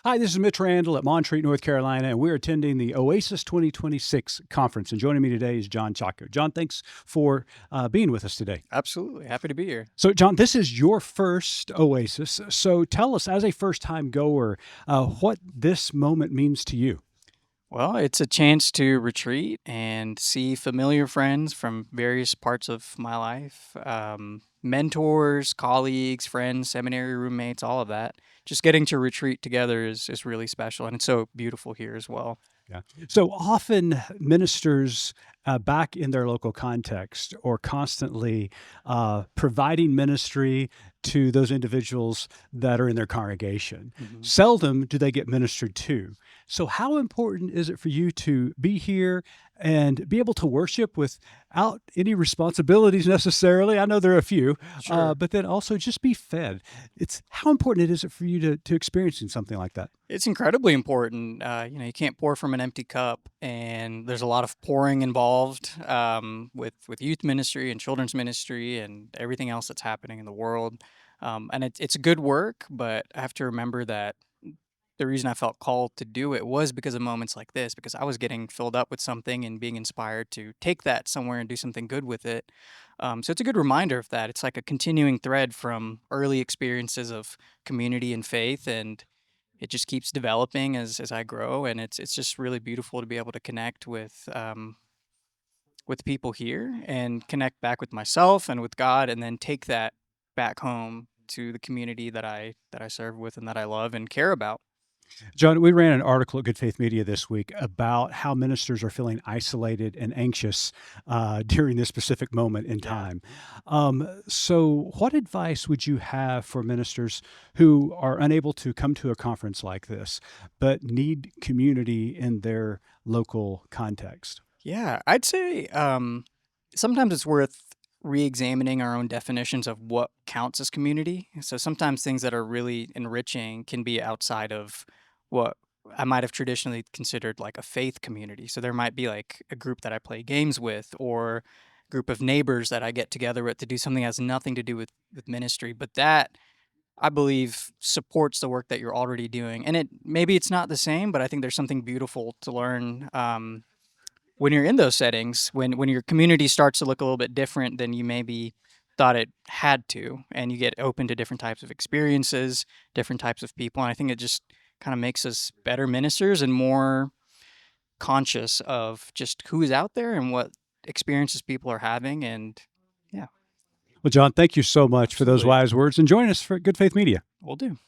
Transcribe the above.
Hi, this is Mitch Randall at Montreat, North Carolina, and we're attending the OASIS 2026 conference. And joining me today is Jon Chacko. Jon, thanks for being with us today. Absolutely. Happy to be here. So, Jon, this is your first OASIS. So, tell us, as a first-time goer, what this moment means to you. Well, it's a chance to retreat and see familiar friends from various parts of my life, mentors, colleagues, friends, seminary roommates, all of that. Just getting to retreat together is really special, and it's so beautiful here as well. Yeah. So often ministers back in their local context or constantly providing ministry to those individuals that are in their congregation. Mhm. Seldom do they get ministered to. So how important is it for you to be here and be able to worship without any responsibilities necessarily? I know there are a few, Sure. but then also just be fed. It's how important is it for you to experiencing something like that? It's incredibly important. You can't pour from an empty cup, and there's a lot of pouring involved with youth ministry and children's ministry and everything else that's happening in the world. And it's good work, but I have to remember that the reason I felt called to do it was because of moments like this, because I was getting filled up with something and being inspired to take that somewhere and do something good with it. So it's a good reminder of that. It's like a continuing thread from early experiences of community and faith, and it just keeps developing as I grow, and it's just really beautiful to be able to connect with people here and connect back with myself and with God, and then take that back home to the community that I serve with and that I love and care about. John, we ran an article at Good Faith Media this week about how ministers are feeling isolated and anxious during this specific moment in Yeah. time. So, what advice would you have for ministers who are unable to come to a conference like this, but need community in their local context? Yeah, I'd say sometimes it's worth re-examining our own definitions of what counts as community. So sometimes things that are really enriching can be outside of what I might have traditionally considered like a faith community. So there might be like a group that I play games with, or a group of neighbors that I get together with to do something that has nothing to do with ministry. But that, I believe, supports the work that you're already doing. And it maybe it's not the same, but I think there's something beautiful to learn. When you're in those settings, when your community starts to look a little bit different than you maybe thought it had to, and you get open to different types of experiences, different types of people, and I think it just kind of makes us better ministers and more conscious of just who is out there and what experiences people are having, and yeah, Well, John, thank you so much for those absolutely. wise words and join us for Good Faith Media. Will do.